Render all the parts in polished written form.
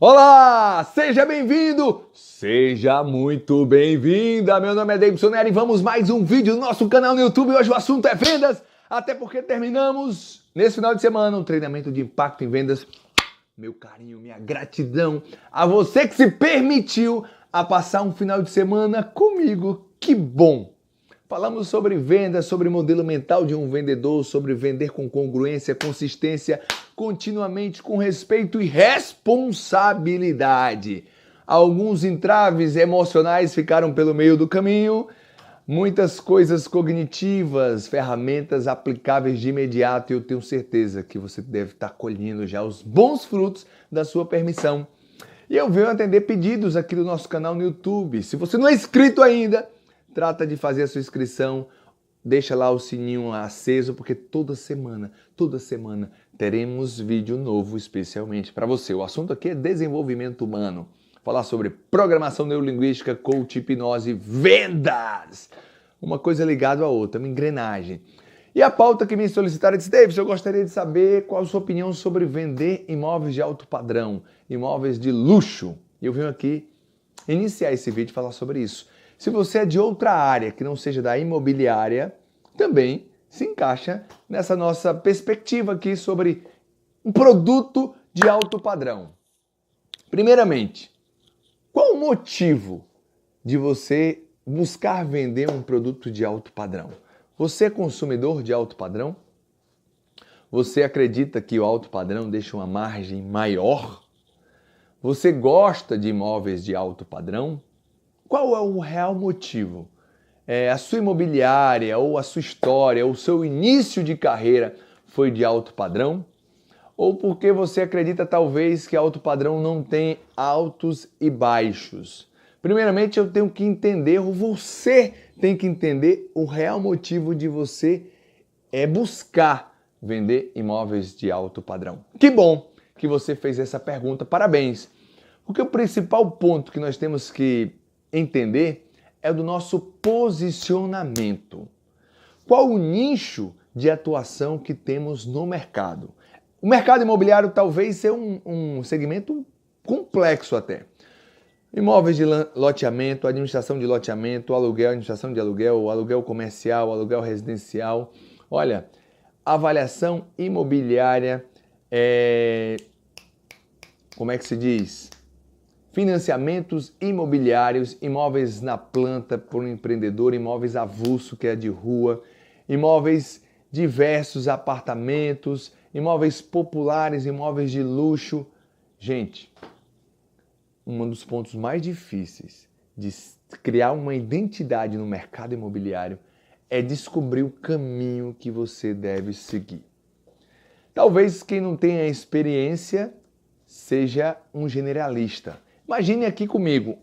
Olá, seja bem-vindo, seja muito bem-vinda. Meu nome é Davidson Nery e vamos mais um vídeo no nosso canal no YouTube. Hoje o assunto é vendas, até porque terminamos nesse final de semana um treinamento de impacto em vendas. Meu carinho, minha gratidão a você que se permitiu a passar um final de semana comigo. Que bom! Falamos sobre vendas, sobre modelo mental de um vendedor, sobre vender com congruência, consistência, continuamente com respeito e responsabilidade. Alguns entraves emocionais ficaram pelo meio do caminho, muitas coisas cognitivas, ferramentas aplicáveis de imediato, e eu tenho certeza que você deve estar colhendo já os bons frutos da sua permissão. E eu venho atender pedidos aqui do nosso canal no YouTube. Se você não é inscrito ainda, trata de fazer a sua inscrição, deixa lá o sininho aceso, porque toda semana teremos vídeo novo especialmente para você. O assunto aqui é desenvolvimento humano. Falar sobre programação neurolinguística, coach, hipnose, vendas. Uma coisa ligada à outra, uma engrenagem. E a pauta que me solicitaram disse: David, eu gostaria de saber qual a sua opinião sobre vender imóveis de alto padrão, imóveis de luxo. E eu venho aqui iniciar esse vídeo e falar sobre isso. Se você é de outra área que não seja da imobiliária, também se encaixa nessa nossa perspectiva aqui sobre um produto de alto padrão. Primeiramente, qual o motivo de você buscar vender um produto de alto padrão? Você é consumidor de alto padrão? Você acredita que o alto padrão deixa uma margem maior? Você gosta de imóveis de alto padrão? Qual é o real motivo? A sua imobiliária, ou a sua história, ou o seu início de carreira foi de alto padrão? Ou porque você acredita talvez que alto padrão não tem altos e baixos? Primeiramente eu tenho que entender, ou você tem que entender o real motivo de você buscar vender imóveis de alto padrão. Que bom que você fez essa pergunta, parabéns! Porque o principal ponto que nós temos que entender é do nosso posicionamento. Qual o nicho de atuação que temos no mercado? O mercado imobiliário talvez seja um segmento complexo até. Imóveis de loteamento, administração de loteamento, aluguel, administração de aluguel, aluguel comercial, aluguel residencial. Olha, avaliação imobiliária, como é que se diz? Financiamentos imobiliários, imóveis na planta por um empreendedor, imóveis avulso, que é de rua, imóveis diversos, apartamentos, imóveis populares, imóveis de luxo. Gente, um dos pontos mais difíceis de criar uma identidade no mercado imobiliário é descobrir o caminho que você deve seguir. Talvez quem não tenha experiência seja um generalista. Imagine aqui comigo,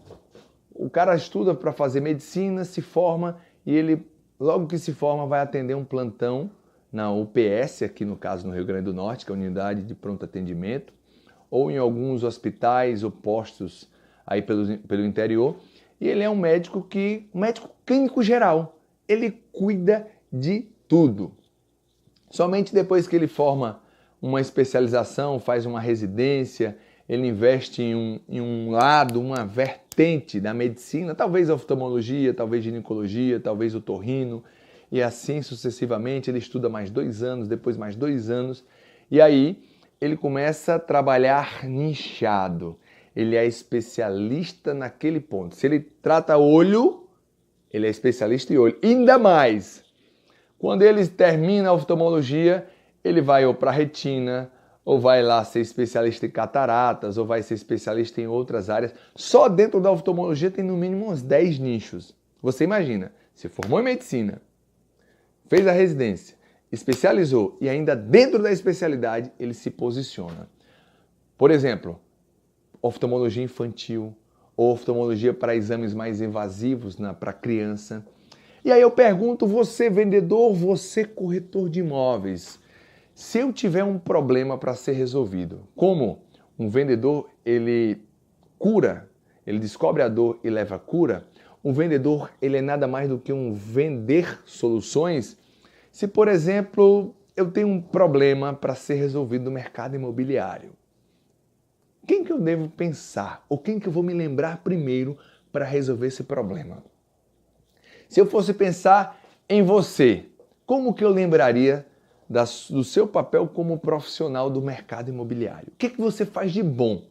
o cara estuda para fazer medicina, se forma e ele, logo que se forma, vai atender um plantão na UPS, aqui no caso no Rio Grande do Norte, que é a Unidade de Pronto Atendimento, ou em alguns hospitais ou postos aí pelo interior, e ele é um médico clínico geral, ele cuida de tudo. Somente depois que ele forma uma especialização, faz uma residência, ele investe em um lado, uma vertente da medicina, talvez a oftalmologia, talvez ginecologia, talvez o otorrino, e assim sucessivamente. Ele estuda mais 2 anos, depois mais 2 anos, e aí ele começa a trabalhar nichado. Ele é especialista naquele ponto. Se ele trata olho, ele é especialista em olho. Ainda mais, quando ele termina a oftalmologia, ele vai ou para retina, ou vai lá ser especialista em cataratas, ou vai ser especialista em outras áreas. Só dentro da oftalmologia tem no mínimo uns 10 nichos. Você imagina, se formou em medicina, fez a residência, especializou e ainda dentro da especialidade ele se posiciona. Por exemplo, oftalmologia infantil, ou oftalmologia para exames mais invasivos para criança. E aí eu pergunto, você vendedor, você corretor de imóveis, se eu tiver um problema para ser resolvido, como um vendedor, ele cura, ele descobre a dor e leva a cura, um vendedor, ele é nada mais do que um vender soluções. Se, por exemplo, eu tenho um problema para ser resolvido no mercado imobiliário, quem que eu devo pensar? Ou quem que eu vou me lembrar primeiro para resolver esse problema? Se eu fosse pensar em você, como que eu lembraria do seu papel como profissional do mercado imobiliário? O que que você faz de bom?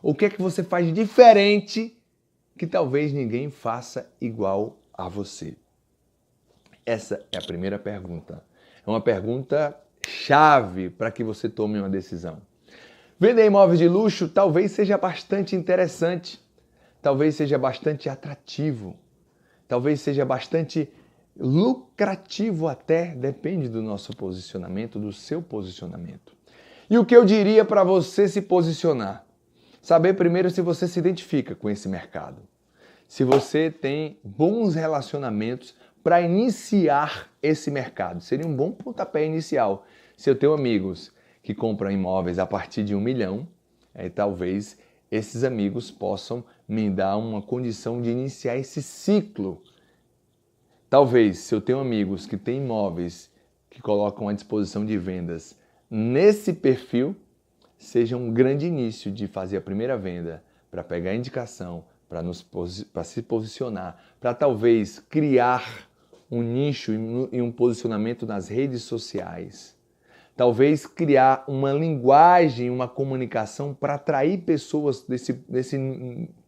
O que é que você faz de diferente que talvez ninguém faça igual a você? Essa é a primeira pergunta. É uma pergunta chave para que você tome uma decisão. Vender imóveis de luxo talvez seja bastante interessante, talvez seja bastante atrativo, talvez seja bastante lucrativo até, depende do nosso posicionamento, do seu posicionamento. E o que eu diria para você se posicionar? Saber primeiro se você se identifica com esse mercado, se você tem bons relacionamentos para iniciar esse mercado. Seria um bom pontapé inicial. Se eu tenho amigos que compram imóveis a partir de 1 milhão, talvez esses amigos possam me dar uma condição de iniciar esse ciclo. Talvez, se eu tenho amigos que têm imóveis que colocam à disposição de vendas nesse perfil, seja um grande início de fazer a primeira venda, para pegar a indicação, para se posicionar, para talvez criar um nicho e um posicionamento nas redes sociais. Talvez criar uma linguagem, uma comunicação para atrair pessoas desse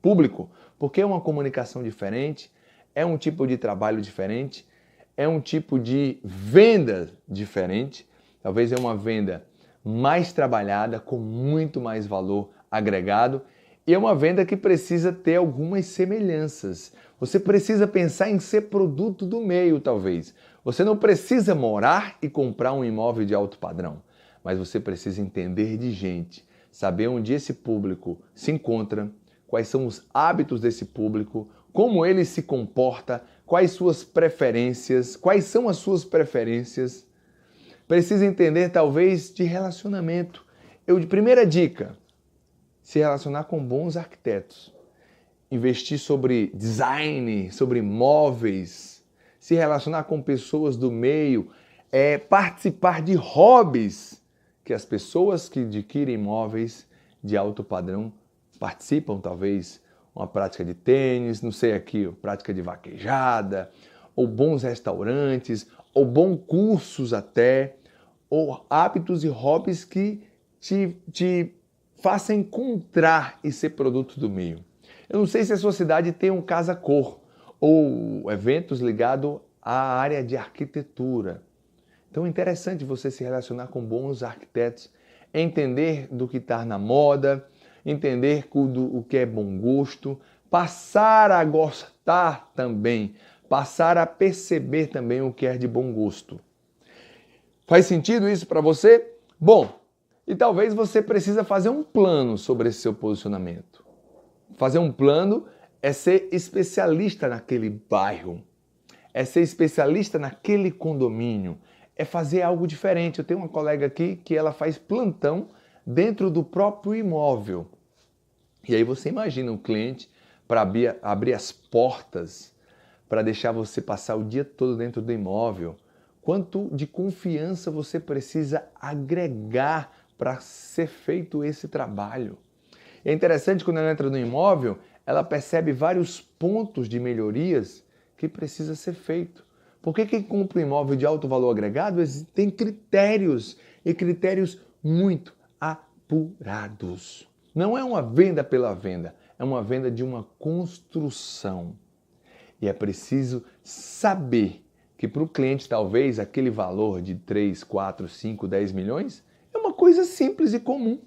público, porque é uma comunicação diferente, é um tipo de trabalho diferente, é um tipo de venda diferente, talvez é uma venda mais trabalhada, com muito mais valor agregado, e é uma venda que precisa ter algumas semelhanças. Você precisa pensar em ser produto do meio, talvez. Você não precisa morar e comprar um imóvel de alto padrão, mas você precisa entender de gente, saber onde esse público se encontra, quais são os hábitos desse público, como ele se comporta, quais são as suas preferências. Precisa entender, talvez, de relacionamento. Primeira dica, se relacionar com bons arquitetos. Investir sobre design, sobre móveis, se relacionar com pessoas do meio, participar de hobbies que as pessoas que adquirem imóveis de alto padrão participam, talvez uma prática de tênis, não sei aqui, prática de vaquejada, ou bons restaurantes, ou bons cursos até, ou hábitos e hobbies que te façam encontrar e ser produto do meio. Eu não sei se a sua cidade tem um casa-cor ou eventos ligados à área de arquitetura. Então é interessante você se relacionar com bons arquitetos, entender do que está na moda, entender o que é bom gosto, passar a gostar também, passar a perceber também o que é de bom gosto. Faz sentido isso para você? Bom, e talvez você precisa fazer um plano sobre esse seu posicionamento. Fazer um plano é ser especialista naquele bairro, é ser especialista naquele condomínio, é fazer algo diferente. Eu tenho uma colega aqui que ela faz plantão dentro do próprio imóvel. E aí você imagina o cliente para abrir as portas, para deixar você passar o dia todo dentro do imóvel. Quanto de confiança você precisa agregar para ser feito esse trabalho. É interessante quando ela entra no imóvel, ela percebe vários pontos de melhorias que precisa ser feito. Porque quem compra um imóvel de alto valor agregado tem critérios, e critérios muito apurados. Não é uma venda pela venda, é uma venda de uma construção. E é preciso saber que para o cliente talvez aquele valor de 3, 4, 5, 10 milhões é uma coisa simples e comum.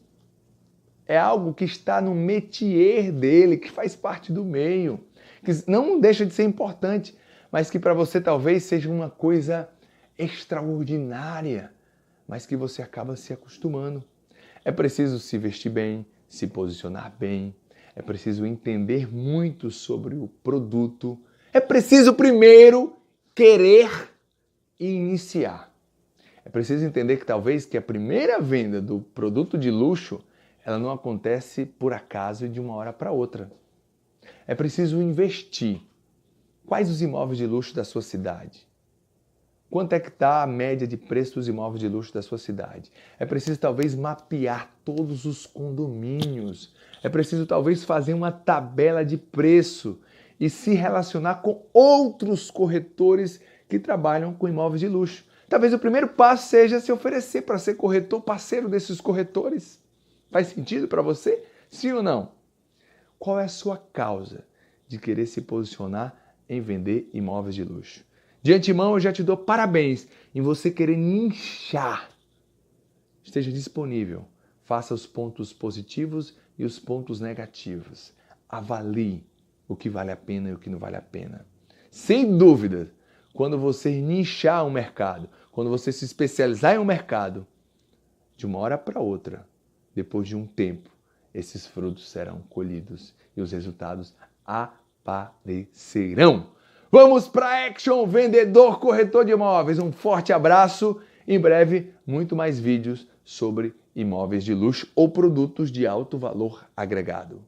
É algo que está no métier dele, que faz parte do meio, que não deixa de ser importante, mas que para você talvez seja uma coisa extraordinária, mas que você acaba se acostumando. É preciso se vestir bem, se posicionar bem, é preciso entender muito sobre o produto, é preciso primeiro querer e iniciar. É preciso entender que talvez que a primeira venda do produto de luxo ela não acontece por acaso e de uma hora para outra. É preciso investir. Quais os imóveis de luxo da sua cidade? Quanto é que está a média de preço dos imóveis de luxo da sua cidade? É preciso talvez mapear todos os condomínios. É preciso talvez fazer uma tabela de preço e se relacionar com outros corretores que trabalham com imóveis de luxo. Talvez o primeiro passo seja se oferecer para ser corretor, parceiro desses corretores. Faz sentido para você? Sim ou não? Qual é a sua causa de querer se posicionar em vender imóveis de luxo? De antemão, eu já te dou parabéns em você querer nichar. Esteja disponível. Faça os pontos positivos e os pontos negativos. Avalie o que vale a pena e o que não vale a pena. Sem dúvida, quando você nichar um mercado, quando você se especializar em um mercado, de uma hora para outra, depois de um tempo, esses frutos serão colhidos e os resultados aparecerão. Vamos para Action Vendedor Corretor de Imóveis. Um forte abraço. Em breve, muito mais vídeos sobre imóveis de luxo ou produtos de alto valor agregado.